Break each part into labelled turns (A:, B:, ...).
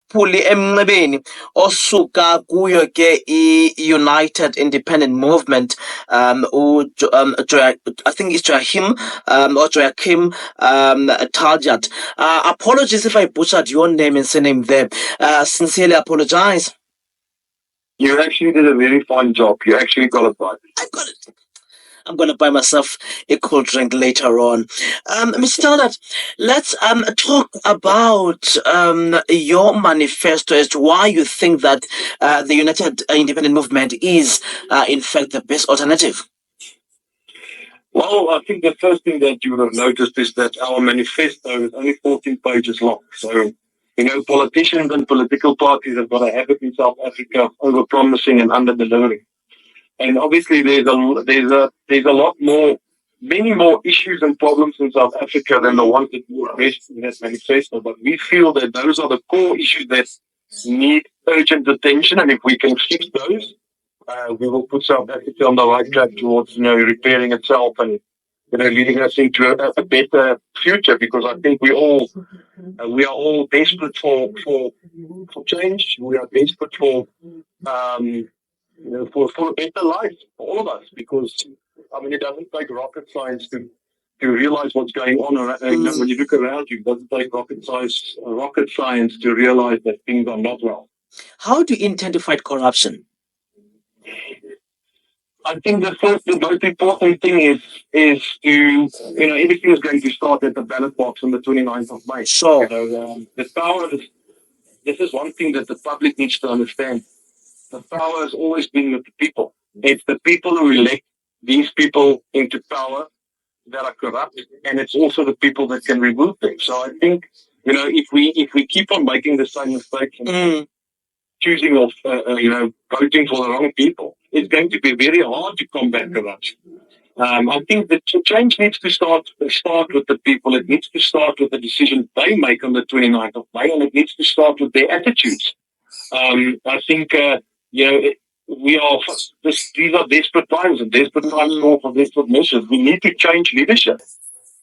A: phuli emnxebeni osuka kuyo ke i-United Independent Movement, I think it's Joachim Taljaard. Apologies if I butchered your name and surname there. Sincerely apologize.
B: You actually did a very fine job. You actually got it right.
A: I got it. I'm going to buy myself a cold drink later on. Mr. Taljaard, let's talk about your manifesto as to why you think that the United Independent Movement is, in fact, the best alternative.
B: Well, I think the first thing that you would have noticed is that our manifesto is only 14 pages long. So, politicians and political parties have got a habit in South Africa of over-promising and under-delivering. And obviously, there's a lot more, many more issues and problems in South Africa than the ones that we addressed in that manifesto. But we feel that those are the core issues that need urgent attention, and if we can fix those, we will put South Africa on the right track towards, repairing itself and, leading us into a better future. Because I think we are all desperate for change. We are desperate for a better life for all of us. Because it doesn't take rocket science to realize what's going on around. When you look around you, it doesn't take rocket science to realize that things are not well.
A: How do you intend to fight corruption?
B: I think the most important thing is to, everything is going to start at the ballot box on the 29th of May.
A: Sure.
B: The power this is one thing that the public needs to understand. The power has always been with the people. It's the people who elect these people into power that are corrupt, and it's also the people that can remove them. So I think, if we keep on making the same mistakes and choosing of, voting for the wrong people, it's going to be very hard to combat corruption. I think that change needs to start with the people. It needs to start with the decisions they make on the 29th of May, and it needs to start with their attitudes. I think, these are desperate times, and desperate times call for desperate measures. We need to change leadership.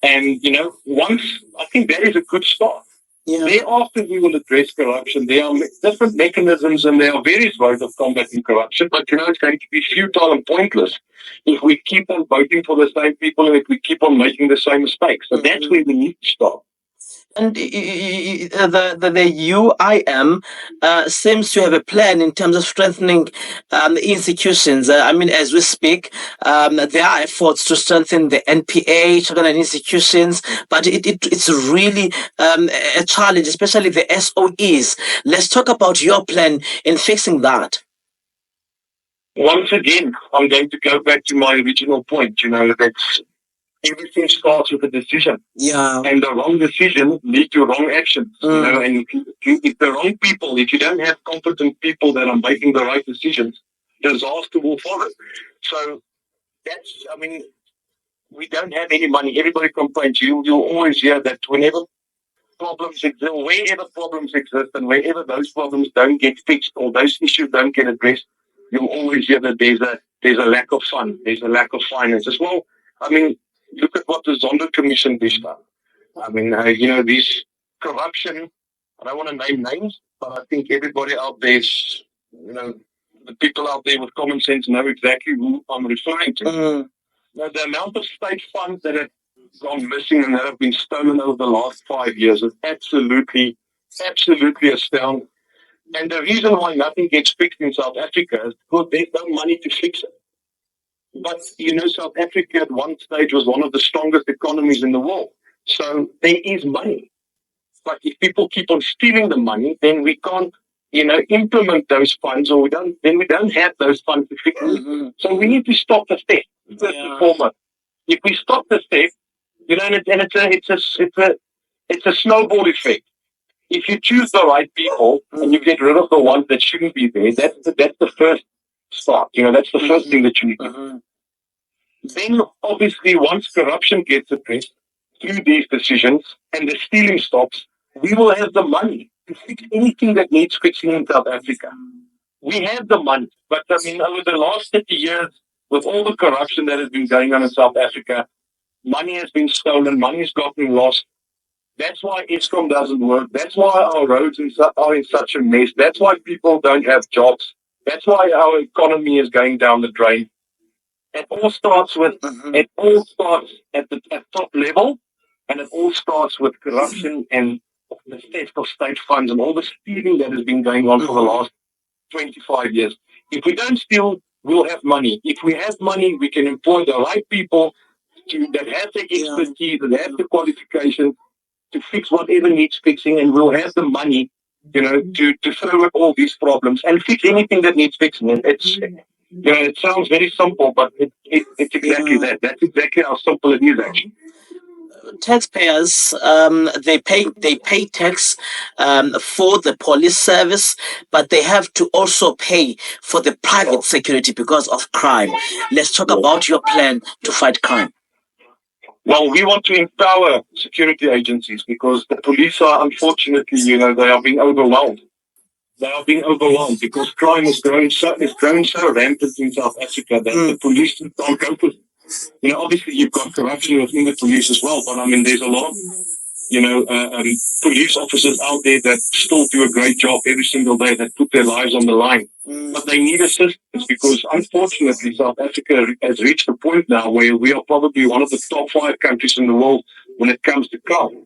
B: And, I think that is a good start.
A: Yeah.
B: Thereafter, we will address corruption. There are different mechanisms and there are various ways of combating corruption, but it's going to be futile and pointless if we keep on voting for the same people and if we keep on making the same mistakes. So that's where we need to start.
A: And the UIM seems to have a plan in terms of strengthening institutions. As we speak, there are efforts to strengthen the NPA, children and institutions, but it's really a challenge, especially the SOEs. Let's talk about your plan in fixing that.
B: Once again, I'm going to go back to my original point, that everything starts with a decision.
A: Yeah.
B: And the wrong decision leads to wrong actions. And if the wrong people, if you don't have competent people that are making the right decisions, disaster will follow. So we don't have any money. Everybody complains. You'll always hear that wherever problems exist and wherever those problems don't get fixed or those issues don't get addressed, you'll always hear that there's a lack of funds, there's a lack of finance as well. Look at what the Zondo Commission did. These corruption, I don't want to name names, but I think everybody out there, the people out there with common sense know exactly who I'm referring to. Now, the amount of state funds that have gone missing and that have been stolen over the last 5 years is absolutely astounding. And the reason why nothing gets fixed in South Africa is because there's no money to fix it. But, South Africa at one stage was one of the strongest economies in the world. So there is money. But if people keep on stealing the money, then we can't, implement those funds, or we don't have those funds to fix it. So we need to stop the theft, first and foremost. If we stop the theft, it's a snowball effect. If you choose the right people and you get rid of the ones that shouldn't be there, that's the first start. That's the first thing that you need to do. Then, obviously, once corruption gets addressed through these decisions and the stealing stops, we will have the money to fix anything that needs fixing in South Africa. We have the money, but over the last 30 years, with all the corruption that has been going on in South Africa, money has been stolen, money has gotten lost. That's why ESCOM doesn't work. That's why our roads are in such a mess. That's why people don't have jobs. That's why our economy is going down the drain. It all starts with it all starts at top level, and it all starts with corruption and the theft of state funds and all the stealing that has been going on for the last 25 years. If we don't steal, we'll have money. If we have money, we can employ the right people that have the expertise, that have the qualifications to fix whatever needs fixing, and we'll have the money, to throw at all these problems and fix anything that needs fixing. And it sounds very simple, but it's exactly that. That's exactly how simple it is, actually.
A: Taxpayers, they pay tax for the police service, but they have to also pay for the private security because of crime. Let's talk about your plan to fight crime.
B: Well, we want to empower security agencies because the police are, unfortunately, they are being overwhelmed. They are being overwhelmed because crime has grown so rampant in South Africa that the police can't cope with. Obviously you've got corruption within the police as well, but I mean, there's a lot of, police officers out there that still do a great job every single day, that put their lives on the line. But they need assistance because, unfortunately, South Africa has reached a point now where we are probably one of the top 5 countries in the world when it comes to crime.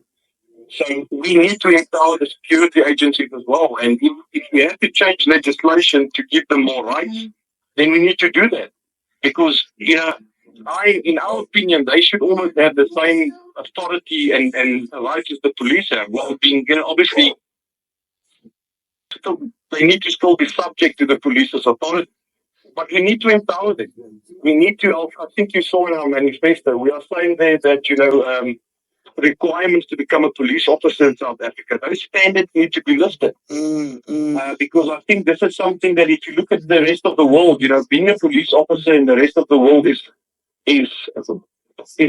B: So we need to empower the security agencies as well. And if we have to change legislation to give them more rights, then we need to do that. Because, in our opinion, they should almost have the same authority and rights as the police have. Well, being, obviously, they need to still be subject to the police's authority. But we need to empower them. We need to, I think you saw in our manifesto, we are saying there that, requirements to become a police officer in South Africa, those standards need to be lifted. Because I think this is something that if you look at the rest of the world, being a police officer in the rest of the world is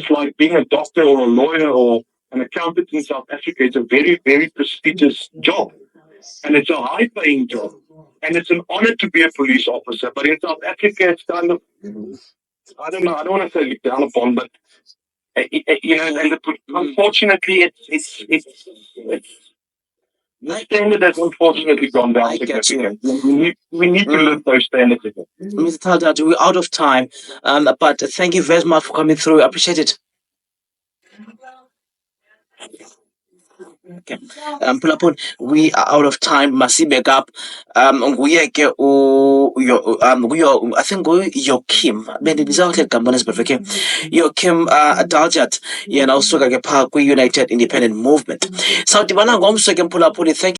B: like being a doctor or a lawyer or an accountant in South Africa. It's a very, very prestigious job. And it's a high paying job. And it's an honor to be a police officer. But in South Africa, it's kind of, I don't know, I don't want to say looked down upon, but unfortunately, the standard has unfortunately gone down significantly. We need to lift those standards again.
A: Mr. Taljaard, we're out of time, but thank you very much for coming through. I appreciate it. Okay. Phulaphoni, we are out of time. Masibe up. Nguye ke I think Joachim. Bendibiza kahle igama lesibhedlela ke. Joachim Taljaard yena usuka ke pha kwi United Independent Movement. Sawudibana ngomso ke Phulaphoni. Thank